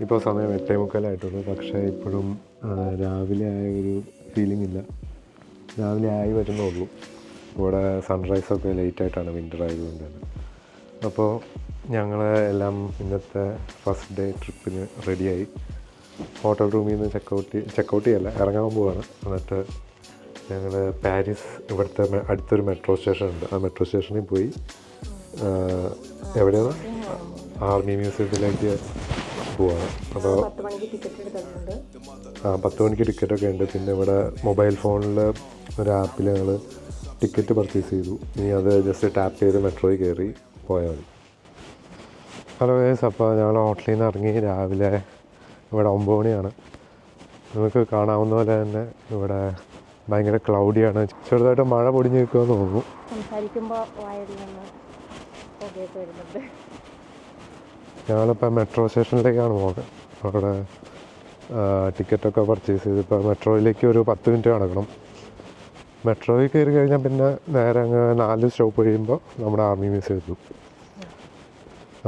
ഇപ്പോൾ സമയം 8:45 പക്ഷേ ഇപ്പോഴും രാവിലെ ആയ ഒരു ഫീലിംഗ് ഇല്ല. രാവിലെ ആയി വരുന്നുള്ളൂ. ഇവിടെ സൺറൈസൊക്കെ ലേറ്റായിട്ടാണ്, വിൻ്റർ ആയതുകൊണ്ട് തന്നെ. അപ്പോൾ ഞങ്ങൾ എല്ലാം ഇന്നത്തെ ഫസ്റ്റ് ഡേ ട്രിപ്പിന് റെഡിയായി. ഹോട്ടൽ റൂമിൽ നിന്ന് ചെക്കൗട്ട് ചെയ്യല്ല, ഇറങ്ങാൻ പോവാണ്. എന്നിട്ട് ഞങ്ങൾ പാരീസ്, ഇവിടുത്തെ അടുത്തൊരു മെട്രോ സ്റ്റേഷൻ ഉണ്ട്, ആ മെട്രോ സ്റ്റേഷനിൽ പോയി എവിടെയാണ് ആർമി മ്യൂസിയത്തിലേക്ക് പോവാണ്. അപ്പോൾ 10 മണിക്ക് ടിക്കറ്റൊക്കെ ഉണ്ട്. പിന്നെ ഇവിടെ മൊബൈൽ ഫോണിൽ ഒരു ആപ്പിൽ ഞങ്ങൾ ടിക്കറ്റ് പർച്ചേസ് ചെയ്തു. ഇനി അത് ജസ്റ്റ് ടാപ്പ് ചെയ്ത് മെട്രോയിൽ കയറി പോയാൽ മതി. ഹലോ ഗൈസ്, അപ്പോൾ ഞങ്ങൾ ഹോട്ടലിൽ നിന്ന് ഇറങ്ങി. രാവിലെ ഇവിടെ 9 മണിയാണ്. നമുക്ക് കാണാവുന്ന പോലെ തന്നെ ഇവിടെ ഭയങ്കര ക്ലൗഡിയാണ്. ചെറുതായിട്ട് മഴ പൊടിഞ്ഞ് നിൽക്കുമെന്ന് തോന്നുന്നു. ഞങ്ങളിപ്പോൾ മെട്രോ സ്റ്റേഷനിലേക്കാണ് പോകുന്നത്. അവിടെ ടിക്കറ്റൊക്കെ പർച്ചേസ് ചെയ്ത് ഇപ്പോൾ മെട്രോയിലേക്ക് ഒരു 10 മിനിറ്റ് നടക്കണം. മെട്രോയിൽ കയറി കഴിഞ്ഞാൽ പിന്നെ നേരെ അങ്ങ് 4 സ്റ്റോപ്പ് കഴിയുമ്പോൾ നമ്മുടെ ആർമി മ്യൂസിയം എത്തും.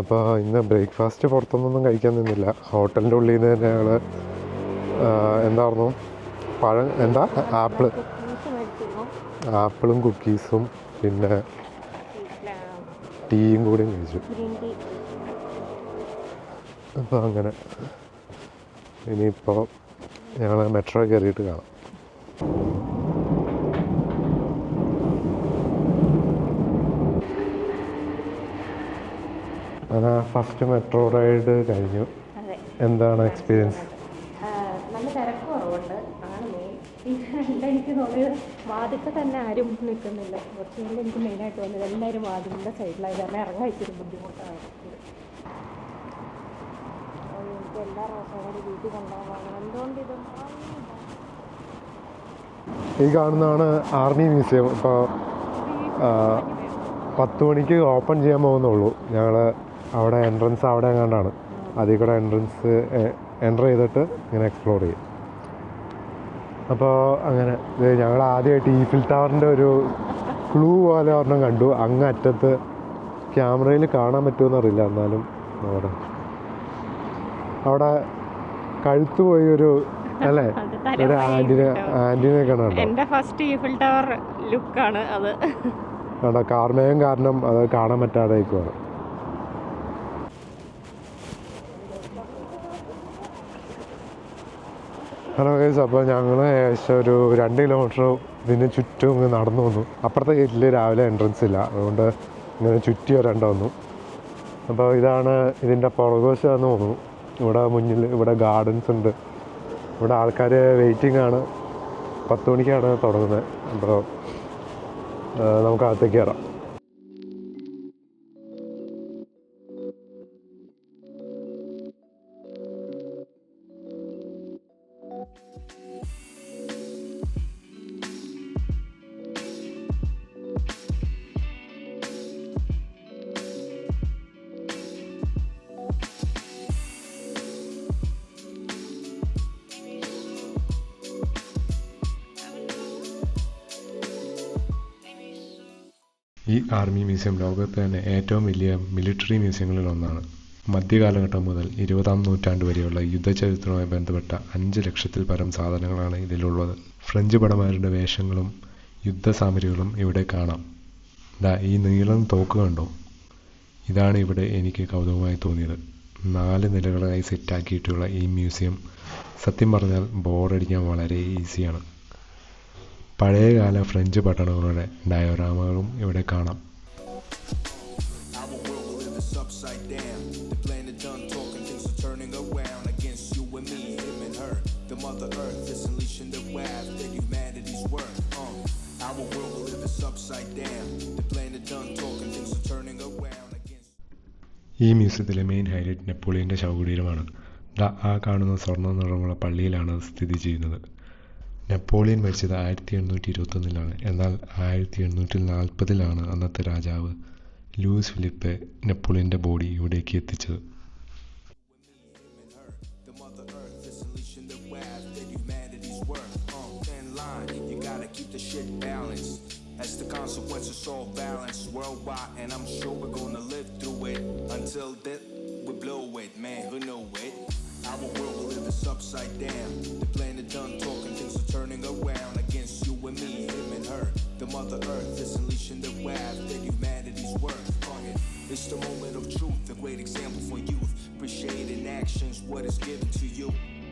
അപ്പോൾ ഇന്ന് ബ്രേക്ക്ഫാസ്റ്റ് പുറത്തൊന്നും കഴിക്കാൻ നിന്നില്ല. ഹോട്ടലിൻ്റെ ഉള്ളിൽ നിന്ന് തന്നെ ഞങ്ങൾ എന്തായിരുന്നു ആപ്പിളും കുക്കീസും പിന്നെ ടീയും കൂടി കഴിച്ചു. അപ്പോൾ അങ്ങനെ ഇനിയിപ്പോൾ ഞങ്ങൾ മെട്രോ കയറിയിട്ട് കാണാം. അങ്ങനെ ഫസ്റ്റ് മെട്രോ റൈഡ് കഴിഞ്ഞു. എന്താണ് എക്സ്പീരിയൻസ്? നല്ല തിരക്ക് കുറവുണ്ട് ആണ് മെയിൻ. പിന്നെ എനിക്ക് തോന്നിയത് വാതിൽക്ക് തന്നെ ആരും നിൽക്കുന്നില്ല. കുറച്ച് നേരം എനിക്ക് മെയിനായിട്ട് തോന്നിയത് എല്ലാവരും വാതിലിൻ്റെ സൈഡിലായി കാരണം ഇറങ്ങാൻ ഇച്ചിരി ബുദ്ധിമുട്ടാണ്. എനിക്ക് എല്ലാ പ്രാവശ്യവും കൂടി വീട്ടിൽ കൊണ്ടുപോകാൻ എന്തുകൊണ്ട് ഇത് ഈ കാണുന്നതാണ് ആർമി മ്യൂസിയം. ഇപ്പോൾ 10 മണിക്ക് ഓപ്പൺ ചെയ്യാൻ പോകുന്നുള്ളൂ. ഞങ്ങൾ അവിടെ എൻട്രൻസ് അവിടെ എങ്ങാണ്ടാണ്, അതിൽ കൂടെ എൻ്റർ ചെയ്തിട്ട് ഇങ്ങനെ എക്സ്പ്ലോർ ചെയ്യും. അപ്പോൾ അങ്ങനെ ഞങ്ങൾ ആദ്യമായിട്ട് ഈഫിൽ ടവറിൻ്റെ ഒരു ക്ലൂ പോലെ ഒരെണ്ണം കണ്ടു. അങ്ങ് അറ്റത്ത് ക്യാമറയിൽ കാണാൻ പറ്റുമെന്നറിയില്ല, എന്നാലും അവിടെ കഴുത്ത് പോയി ഒരു അല്ലേ ഒരു ആൻറ്റിനെ കാണാൻ. എൻ്റെ ഫസ്റ്റ് ഈഫിൽ ടവർ ലുക്കാണ് അത്. അവിടെ കാർമേയം കാരണം അത് കാണാൻ പറ്റാതായിരിക്കുവാണ്. ഹലോ ഗൈസ്, അപ്പോൾ ഞങ്ങൾ ഏകദേശം ഒരു 2 കിലോമീറ്റർ ഇതിന് ചുറ്റും ഇങ്ങനെ നടന്നു വന്നു. അപ്പുറത്തെ ഗേറ്റിൽ രാവിലെ എൻട്രൻസ് ഇല്ല, അതുകൊണ്ട് ഇങ്ങനെ ചുറ്റി വരേണ്ട വന്നു. അപ്പോൾ ഇതാണ് ഇതിൻ്റെ പുറകുവശമാണെന്ന് തോന്നുന്നു. ഇവിടെ മുന്നിൽ ഇവിടെ ഗാർഡൻസ് ഉണ്ട്. ഇവിടെ ആൾക്കാർ വെയിറ്റിംഗ് ആണ്. 10 മണിക്കാണ് തുടങ്ങുന്നത്. അപ്പോൾ നമുക്ക് അകത്തേക്ക് കയറാം. ഈ ആർമി മ്യൂസിയം ലോകത്തെ തന്നെ ഏറ്റവും വലിയ മിലിറ്ററി മ്യൂസിയങ്ങളിൽ ഒന്നാണ്. മധ്യകാലഘട്ടം മുതൽ 20-ാം നൂറ്റാണ്ട് വരെയുള്ള യുദ്ധചരിത്രവുമായി ബന്ധപ്പെട്ട 5 ലക്ഷത്തിൽ പരം സാധനങ്ങളാണ് ഇതിലുള്ളത്. ഫ്രഞ്ച് ഭടന്മാരുടെ വേഷങ്ങളും യുദ്ധസാമഗ്രികളും ഇവിടെ കാണാം. ഈ നീളം തോക്ക് കണ്ടോ? ഇതാണ് ഇവിടെ എനിക്ക് കൗതുകമായി തോന്നിയത്. 4 നിലകളായി സെറ്റാക്കിയിട്ടുള്ള ഈ മ്യൂസിയം സത്യം പറഞ്ഞാൽ ബോറടിക്കാൻ വളരെ ഈസിയാണ്. പഴയകാല ഫ്രഞ്ച് പട്ടണങ്ങളുടെ ഡയോറാമകളും ഇവിടെ കാണാം. ഈ മ്യൂസിയത്തിലെ മെയിൻ ഹൈലൈറ്റ് നെപ്പോളിയൻ്റെ ശവകുടീരമാണ്. ആ കാണുന്ന സ്വർണ്ണ നിറമുള്ള പള്ളിയിലാണ് സ്ഥിതി ചെയ്യുന്നത്. നെപ്പോളിയൻ മരിച്ചത് 1821-ലാണ്. എന്നാൽ 1840-ലാണ് അന്നത്തെ രാജാവ് ലൂയിസ് ഫിലിപ്പ് നെപ്പോളിയൻ്റെ ബോഡി ഇവിടേക്ക് എത്തിച്ചത്. As the consequences all balance worldwide, and I'm sure we're gonna live through it. Until then, we blow it, man, who know it? Our world will live is upside down. The planet done talking, things are turning around against you and me, him and her. The mother earth is unleashing the wrath that humanity's worth. It's the moment of truth, a great example for youth. Appreciate in actions what is given to you.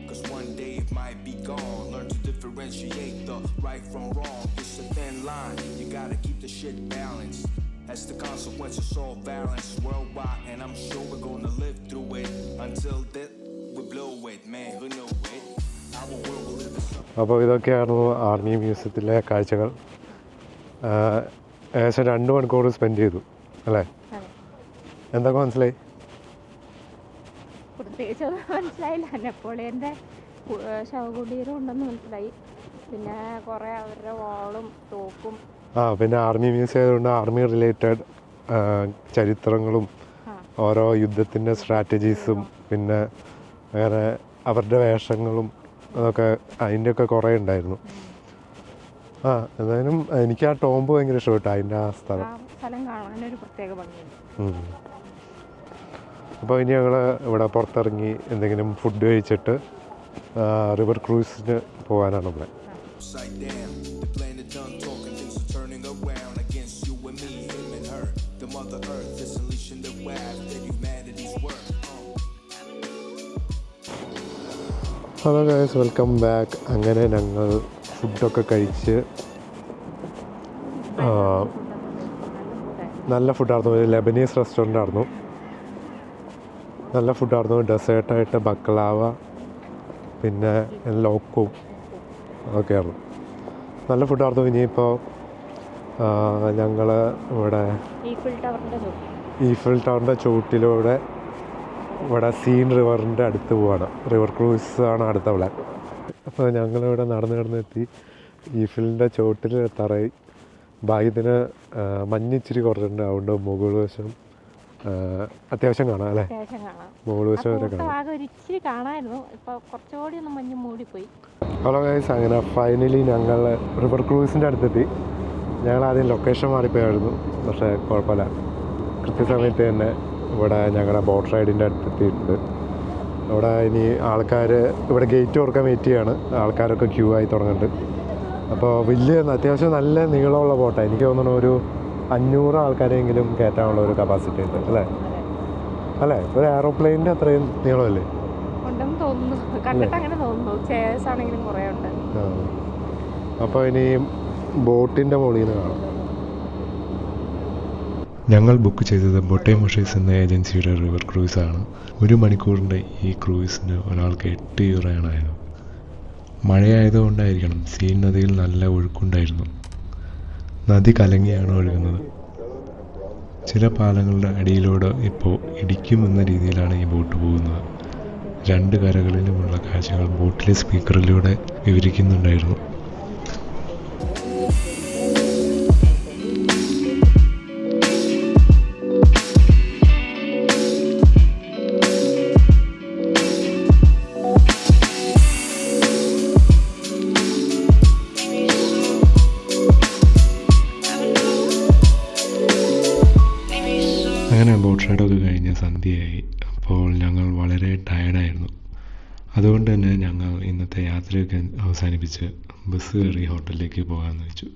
Cause one day it might be gone. Learn to differentiate the right from wrong. It's a thin line, you gotta keep the shit balanced. As the consequences all balance worldwide, and I'm sure we're gonna live through it. Until death we blow it, man, who know it? Our world will live in some. അപ്പോൾ ഇതൊക്കെയാണ് army മ്യൂസിയത്തിലെ കാഴ്ചകൾ. ഏകദേശം 2 മണിക്കൂർ spend ചെയ്തു അല്ലേ? എന്തൊക്കെ മനസ്സിലായി? പ്രത്യേകിച്ച് മനസ്സിലായില്ല. നെപ്പോളിയൻ്റെ ശവകുടീരം ഉണ്ടെന്ന് മനസ്സിലായി. പിന്നെ കുറേ അവരുടെ വാളും തോക്കും. പിന്നെ ആർമി മ്യൂസിയം ആയതുകൊണ്ട് ആർമി റിലേറ്റഡ് ചരിത്രങ്ങളും ഓരോ യുദ്ധത്തിൻ്റെ സ്ട്രാറ്റജീസും പിന്നെ അങ്ങനെ അവരുടെ വേഷങ്ങളും അതൊക്കെ അതിൻ്റെയൊക്കെ കുറേ ഉണ്ടായിരുന്നു. എന്തായാലും എനിക്ക് ആ ടോംബ് ഭയങ്കര ഇഷ്ടപ്പെട്ടു, അതിൻ്റെ ആ സ്ഥലം കാണാനൊരു പ്രത്യേക ഭംഗിയുണ്ട്. അപ്പോൾ ഇനി ഞങ്ങൾ ഇവിടെ പുറത്തിറങ്ങി എന്തെങ്കിലും ഫുഡ് കഴിച്ചിട്ട് റിവർ ക്രൂസിന് പോകാനാണ് ഇവിടെ. Hello guys, welcome back. അങ്ങനെ ഞങ്ങൾ ഫുഡൊക്കെ കഴിച്ച് നല്ല ഫുഡായിരുന്നു. ഒരു ലെബനീസ് റെസ്റ്റോറൻ്റ് ആയിരുന്നു. നല്ല ഫുഡായിരുന്നു. ഡെസേർട്ടായിട്ട് ബക്ലാവ പിന്നെ ലോക്കും അതൊക്കെയായിരുന്നു. നല്ല ഫുഡായിരുന്നു. ഇനിയിപ്പോൾ ഞങ്ങൾ ഇവിടെ ഈഫിൽ ടവറിൻ്റെ ചുവട്ടിലൂടെ ഇവിടെ സീൻ റിവറിൻ്റെ അടുത്ത് പോവാണ്. റിവർ ക്രൂസ് ആണ് അടുത്ത പ്ലാൻ. അപ്പോൾ ഞങ്ങളിവിടെ നടന്നെത്തി ഈഫിലിൻ്റെ ചുവട്ടിൽ എത്താറായി. ഭാഗ്യത്തിന് മഞ്ഞിച്ചിരി കുറച്ചിട്ടുണ്ട്, അതുകൊണ്ട് മുകൾ വശം അത്യാവശ്യം കാണാം അല്ലേ? മുകൾ വശം വരെ കാണാം. ഹലോ ഗൈസ്, അങ്ങനെ ഫൈനലി ഞങ്ങൾ റിവർ ക്രൂസിൻ്റെ അടുത്തെത്തി. ഞങ്ങൾ ആദ്യം ലൊക്കേഷൻ മാറിപ്പോയായിരുന്നു, പക്ഷേ കുഴപ്പമില്ല. കൃത്യസമയത്ത് തന്നെ ഇവിടെ ഞങ്ങളുടെ ബോട്ട് റൈഡിൻ്റെ അടുത്തെത്തിയിട്ടുണ്ട്. അവിടെ ഇനി ആൾക്കാർ ഇവിടെ ഗേറ്റ് തുറക്കാൻ വെയിറ്റ് ചെയ്യാണ്. ആൾക്കാരൊക്കെ ക്യൂ ആയി തുടങ്ങുന്നുണ്ട്. അപ്പോൾ അത്യാവശ്യം നല്ല നീളമുള്ള ബോട്ടാണ്. എനിക്ക് തോന്നുന്നു ഒരു 500 ആൾക്കാരെങ്കിലും കയറ്റാനുള്ള ഒരു കപ്പാസിറ്റി ഉണ്ട് അല്ലേ? ഒരു എയറോപ്ലെയിനിൻ്റെ അത്രയും നീളമല്ലേ? അപ്പോൾ ഇനി ബോട്ടിൻ്റെ മുകളിൽ നിന്ന് കാണാം. ഞങ്ങൾ ബുക്ക് ചെയ്തത് ബൊട്ടേമോഷീസ് എന്ന ഏജൻസിയുടെ റിവർ ക്രൂസാണ്. 1 മണിക്കൂറിൻ്റെ ഈ ക്രൂസിന് ഒരാൾക്ക് 8 യൂറോയാണ് ആയത്. മഴയായതുകൊണ്ടായിരിക്കണം സീൻ നദിയിൽ നല്ല ഒഴുക്കുണ്ടായിരുന്നു. നദി കലങ്ങിയാണ് ഒഴുകുന്നത്. ചില പാലങ്ങളുടെ അടിയിലൂടെ ഇപ്പോൾ ഇടിക്കുമെന്ന രീതിയിലാണ് ഈ ബോട്ട് പോകുന്നത്. 2 കരകളിലുമുള്ള കാഴ്ചകൾ ബോട്ടിലെ സ്പീക്കറിലൂടെ വിവരിക്കുന്നുണ്ടായിരുന്നു. അങ്ങനെ ബോട്ട് റൈഡൊക്കെ കഴിഞ്ഞ് സന്ധ്യയായി. അപ്പോൾ ഞങ്ങൾ വളരെ ടയർഡായിരുന്നു. അതുകൊണ്ട് തന്നെ ഞങ്ങൾ ഇന്നത്തെ യാത്രയൊക്കെ അവസാനിപ്പിച്ച് ബസ് കയറി ഹോട്ടലിലേക്ക് പോകാമെന്ന് വെച്ചു.